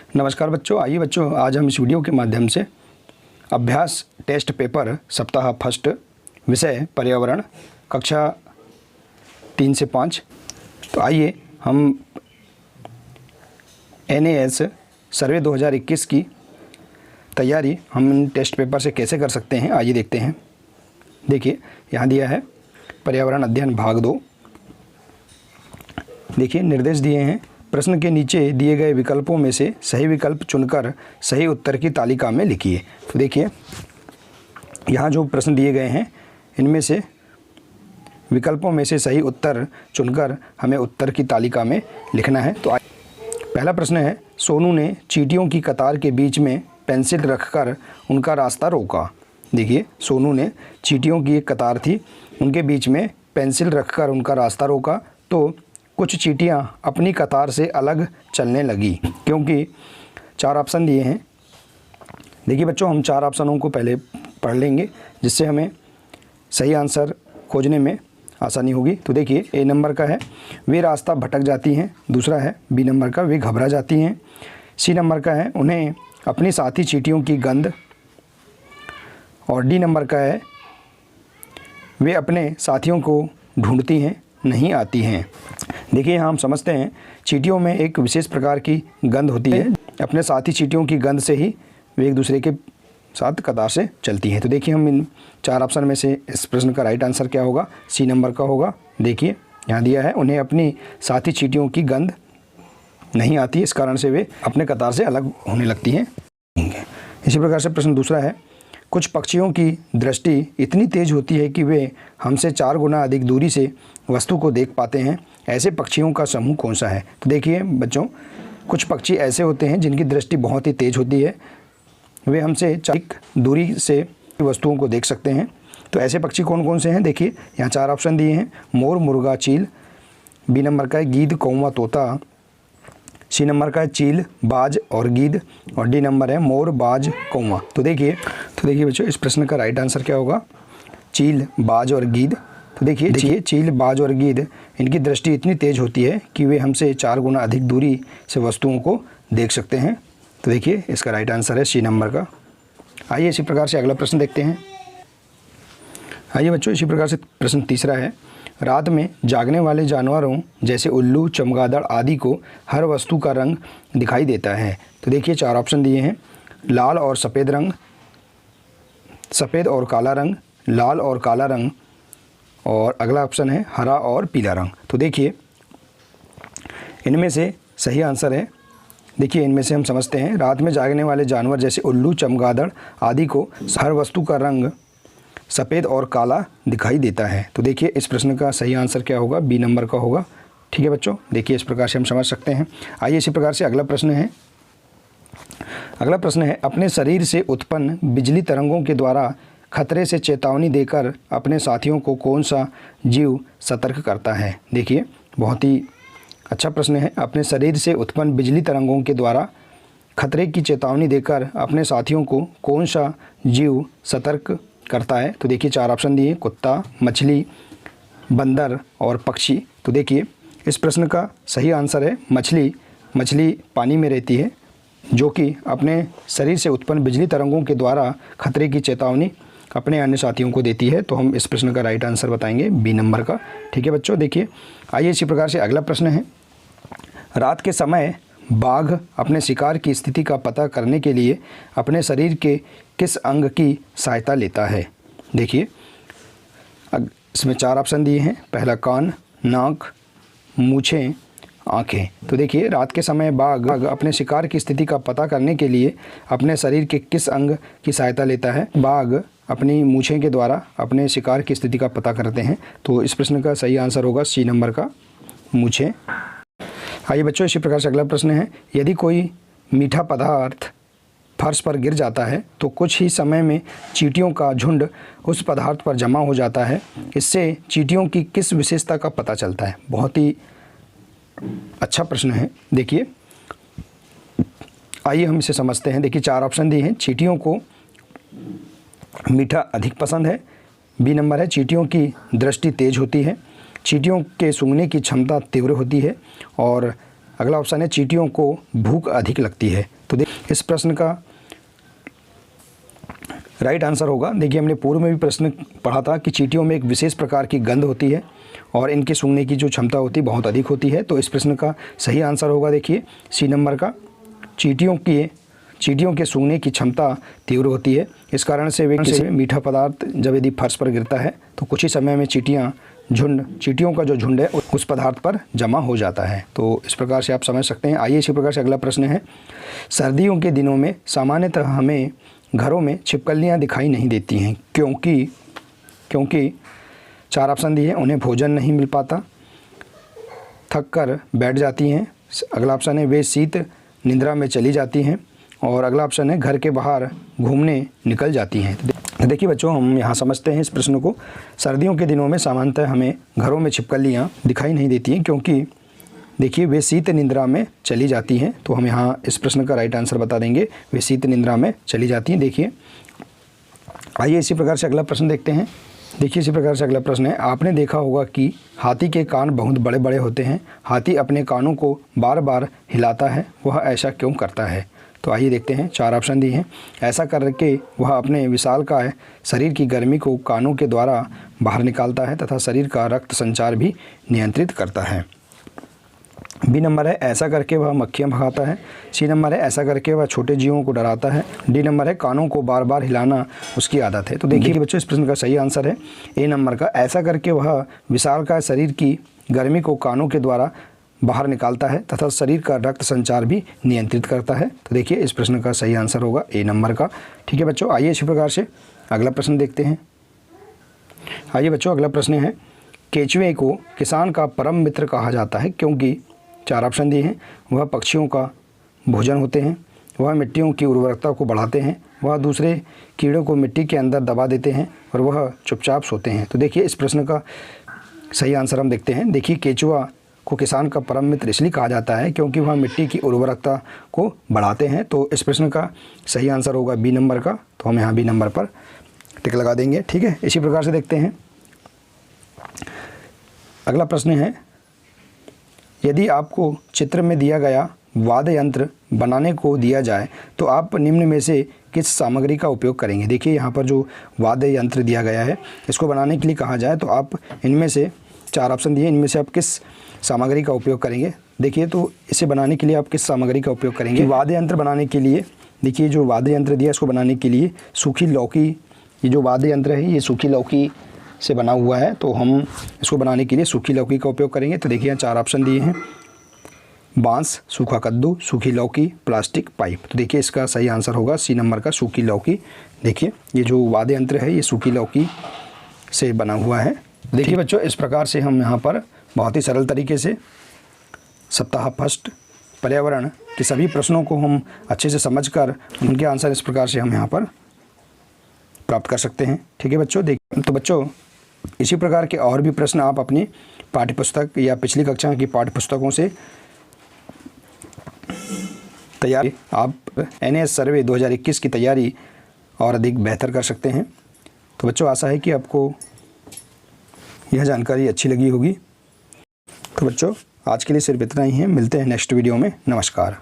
नमस्कार बच्चों, आइए बच्चों आज हम इस वीडियो के माध्यम से अभ्यास टेस्ट पेपर सप्ताह फर्स्ट विषय पर्यावरण कक्षा 3 से 5। तो आइए हम NAS सर्वे 2021 की तैयारी हम इन टेस्ट पेपर से कैसे कर सकते हैं, आइए देखते हैं। देखिए यहाँ दिया है पर्यावरण अध्ययन भाग 2। देखिए निर्देश दिए हैं, प्रश्न के नीचे दिए गए विकल्पों में से सही विकल्प चुनकर सही उत्तर की तालिका में लिखिए। तो देखिए यहाँ जो प्रश्न दिए गए हैं इनमें से विकल्पों में से सही उत्तर चुनकर हमें उत्तर की तालिका में लिखना है। तो पहला प्रश्न है, सोनू ने चींटियों की कतार के बीच में पेंसिल रखकर उनका रास्ता रोका। देखिए सोनू ने चींटियों की एक कतार थी, उनके बीच में पेंसिल रखकर उनका रास्ता रोका तो कुछ चींटियां अपनी कतार से अलग चलने लगी, क्योंकि 4 ऑप्शन दिए हैं। देखिए बच्चों हम 4 ऑप्शनों को पहले पढ़ लेंगे जिससे हमें सही आंसर खोजने में आसानी होगी। तो देखिए A नंबर का है वे रास्ता भटक जाती हैं, दूसरा है B नंबर का वे घबरा जाती हैं, C नंबर का है उन्हें अपनी साथी चींटियों की गंध, और D नंबर का है वे अपने साथियों को ढूंढती हैं नहीं आती हैं। देखिए यहाँ हम समझते हैं चींटियों में एक विशेष प्रकार की गंध होती है, अपने साथी चींटियों की गंध से ही वे एक दूसरे के साथ कतार से चलती हैं। तो देखिए हम इन 4 ऑप्शन में से इस प्रश्न का राइट आंसर क्या होगा, C नंबर का होगा। देखिए यहाँ दिया है उन्हें अपनी साथी चींटियों की गंध नहीं आती, इस कारण से वे अपने कतार से अलग होने लगती हैं। इसी प्रकार से प्रश्न दूसरा है, कुछ पक्षियों की दृष्टि इतनी तेज होती है कि वे हमसे 4 गुना अधिक दूरी से वस्तु को देख पाते हैं, ऐसे पक्षियों का समूह कौन सा है। तो देखिए बच्चों कुछ पक्षी ऐसे होते हैं जिनकी दृष्टि बहुत ही तेज होती है, वे हमसे 4 दूरी से वस्तुओं को देख सकते हैं। तो ऐसे पक्षी कौन कौन से हैं, देखिए यहाँ 4 ऑप्शन दिए हैं, मोर, मुर्गा, चील, B नंबर का है गीद, कौवा, तोता, C नंबर का है चील, बाज और गीद, और D नंबर है मोर, बाज, कौवा। तो देखिए बच्चों इस प्रश्न का राइट आंसर क्या होगा, चील, बाज और गीद। तो देखिए चील, बाज और गीद इनकी दृष्टि इतनी तेज होती है कि वे हमसे 4 गुना अधिक दूरी से वस्तुओं को देख सकते हैं। तो देखिए इसका राइट आंसर है C नंबर का। आइए इसी प्रकार से अगला प्रश्न देखते हैं। आइए बच्चों इसी प्रकार से प्रश्न तीसरा है, रात में जागने वाले जानवरों जैसे उल्लू, चमगादड़ आदि को हर वस्तु का रंग दिखाई देता है। तो देखिए 4 ऑप्शन दिए हैं, लाल और सफ़ेद रंग, सफ़ेद और काला रंग, लाल और काला रंग, और अगला ऑप्शन है हरा और पीला रंग। तो देखिए इनमें से सही आंसर है, देखिए इनमें से हम समझते हैं रात में जागने वाले जानवर जैसे उल्लू, चमगादड़ आदि को हर वस्तु का रंग सफ़ेद और काला दिखाई देता है। तो देखिए इस प्रश्न का सही आंसर क्या होगा, B नंबर का होगा। ठीक है बच्चों, देखिए इस प्रकार से हम समझ सकते हैं। आइए इसी प्रकार से अगला प्रश्न है, अपने शरीर से उत्पन्न बिजली तरंगों के द्वारा खतरे से चेतावनी देकर अपने साथियों को कौन सा जीव सतर्क करता है। देखिए बहुत ही अच्छा प्रश्न है, अपने शरीर से उत्पन्न बिजली तरंगों के द्वारा खतरे की चेतावनी देकर अपने साथियों को कौन सा जीव सतर्क करता है। तो देखिए 4 ऑप्शन दिए, कुत्ता, मछली, बंदर और पक्षी। तो देखिए इस प्रश्न का सही आंसर है मछली। मछली पानी में रहती है जो कि अपने शरीर से उत्पन्न बिजली तरंगों के द्वारा खतरे की चेतावनी अपने अन्य साथियों को देती है। तो हम इस प्रश्न का राइट आंसर बताएंगे B नंबर का। ठीक है बच्चों, देखिए आइए इसी प्रकार से अगला प्रश्न है, रात के समय बाघ अपने शिकार की स्थिति का पता करने के लिए अपने शरीर के किस अंग की सहायता लेता है। देखिए इसमें 4 ऑप्शन दिए हैं, पहला कान, नाक, मूछें, आँखें। तो देखिए रात के समय बाघ अपने शिकार की स्थिति का पता करने के लिए अपने शरीर के किस अंग की सहायता लेता है। बाघ अपनी मूछें के द्वारा अपने शिकार की स्थिति का पता करते हैं। तो इस प्रश्न का सही आंसर होगा C नंबर का, मूछें। आइए बच्चों इसी प्रकार से अगला प्रश्न है, यदि कोई मीठा पदार्थ फर्श पर गिर जाता है तो कुछ ही समय में चींटियों का झुंड उस पदार्थ पर जमा हो जाता है, इससे चींटियों की किस विशेषता का पता चलता है। बहुत ही अच्छा प्रश्न है। देखिए आइए हम इसे समझते हैं। देखिए 4 ऑप्शन दिए हैं, चींटियों को मीठा अधिक पसंद है, B नंबर है चींटियों की दृष्टि तेज होती है, चींटियों के सूंघने की क्षमता तीव्र होती है, और अगला ऑप्शन है चींटियों को भूख अधिक लगती है। इस प्रश्न का राइट आंसर होगा, देखिए हमने पूर्व में भी प्रश्न पढ़ा था कि चींटियों में एक विशेष प्रकार की गंध होती है और इनके सूंघने की जो क्षमता होती है बहुत अधिक होती है। तो इस प्रश्न का सही आंसर होगा देखिए सी नंबर का, चींटियों के सूंघने की क्षमता तीव्र होती है। इस कारण से वे मीठा पदार्थ जब यदि फर्श पर गिरता है तो कुछ ही समय में चींटियों का जो झुंड है उस पदार्थ पर जमा हो जाता है। तो इस प्रकार से आप समझ सकते हैं। आइए इसी प्रकार से अगला प्रश्न है, सर्दियों के दिनों में सामान्यतः हमें घरों में छिपकलियाँ दिखाई नहीं देती हैं क्योंकि 4 ऑप्शन दिए हैं। उन्हें भोजन नहीं मिल पाता, थक कर बैठ जाती हैं, अगला ऑप्शन है वे शीत निद्रा में चली जाती हैं, और अगला ऑप्शन है घर के बाहर घूमने निकल जाती हैं। देखिए बच्चों, हम यहाँ समझते हैं इस प्रश्न को। सर्दियों के दिनों में सामान्यतः हमें घरों में छिपकलियाँ दिखाई नहीं देती हैं क्योंकि देखिए वे शीत निद्रा में चली जाती हैं। तो हम यहाँ इस प्रश्न का राइट आंसर बता देंगे, वे शीत निद्रा में चली जाती हैं। देखिए आइए इसी प्रकार से अगला प्रश्न देखते हैं। देखिए इसी प्रकार से अगला प्रश्न है, आपने देखा होगा कि हाथी के कान बहुत बड़े बड़े होते हैं, हाथी अपने कानों को बार बार हिलाता है, वह ऐसा क्यों करता है? तो आइए देखते हैं, 4 ऑप्शन दिए हैं। ऐसा करके वह अपने विशालकाय शरीर की गर्मी को कानों के द्वारा बाहर निकालता है तथा शरीर का रक्त संचार भी नियंत्रित करता है। बी नंबर है, ऐसा करके वह मक्खियाँ भगाता है। सी नंबर है, ऐसा करके वह छोटे जीवों को डराता है। डी नंबर है, कानों को बार बार हिलाना उसकी आदत है। तो देखिए बच्चों, इस प्रश्न का सही आंसर है ए नंबर का, ऐसा करके वह विशालकाय शरीर की गर्मी को कानों के द्वारा बाहर निकालता है तथा शरीर का रक्त संचार भी नियंत्रित करता है। तो देखिए इस प्रश्न का सही आंसर होगा ए नंबर का। ठीक है बच्चों, आइए इसी प्रकार से अगला प्रश्न देखते हैं। आइए बच्चों, अगला प्रश्न है, केंचुए को किसान का परम मित्र कहा जाता है क्योंकि 4 ऑप्शन दिए हैं। वह पक्षियों का भोजन होते हैं, वह मिट्टियों की उर्वरकता को बढ़ाते हैं, वह दूसरे कीड़ों को मिट्टी के अंदर दबा देते हैं और वह चुपचाप सोते हैं। तो देखिए इस प्रश्न का सही आंसर हम देखते हैं। देखिए केंचुआ को किसान का परम मित्र इसलिए कहा जाता है क्योंकि वह मिट्टी की उर्वरकता को बढ़ाते हैं। तो इस प्रश्न का सही आंसर होगा बी नंबर का। तो हम यहाँ बी नंबर पर टिक लगा देंगे। ठीक है, इसी प्रकार से देखते हैं अगला प्रश्न है, यदि आपको चित्र में दिया गया वाद्य यंत्र बनाने को दिया जाए तो आप निम्न में से किस सामग्री का उपयोग करेंगे? देखिए यहाँ पर जो वाद्य यंत्र दिया गया है इसको बनाने के लिए कहा जाए तो आप इनमें से 4 ऑप्शन दिए, इनमें से आप किस सामग्री का उपयोग करेंगे? देखिए तो इसे बनाने के लिए आप किस सामग्री का उपयोग करेंगे? वाद्य यंत्र बनाने के लिए, देखिए जो वाद्य यंत्र दिया इसको बनाने के लिए सूखी लौकी, ये जो वाद्य यंत्र है ये सूखी लौकी से बना हुआ है, तो हम इसको बनाने के लिए सूखी लौकी का उपयोग करेंगे। तो देखिए यहाँ 4 ऑप्शन दिए हैं, बांस, सूखा कद्दू, सूखी लौकी, प्लास्टिक पाइप। तो देखिए इसका सही आंसर होगा सी नंबर का, सूखी लौकी। देखिए ये जो वाद्य यंत्र है ये सूखी लौकी से बना हुआ है। देखिए बच्चों, इस प्रकार से हम यहाँ पर बहुत ही सरल तरीके से सप्ताह फर्स्ट पर्यावरण के सभी प्रश्नों को हम अच्छे से समझकर उनके आंसर इस प्रकार से हम यहाँ पर प्राप्त कर सकते हैं। ठीक है बच्चों, देखिए तो बच्चों इसी प्रकार के और भी प्रश्न आप अपनी पाठ्यपुस्तक या पिछली कक्षा की पाठ्यपुस्तकों से तैयारी, आप NAS सर्वे 2021 की तैयारी और अधिक बेहतर कर सकते हैं। तो बच्चों आशा है कि आपको यह जानकारी अच्छी लगी होगी। तो बच्चों आज के लिए सिर्फ इतना ही है, मिलते हैं नेक्स्ट वीडियो में। नमस्कार।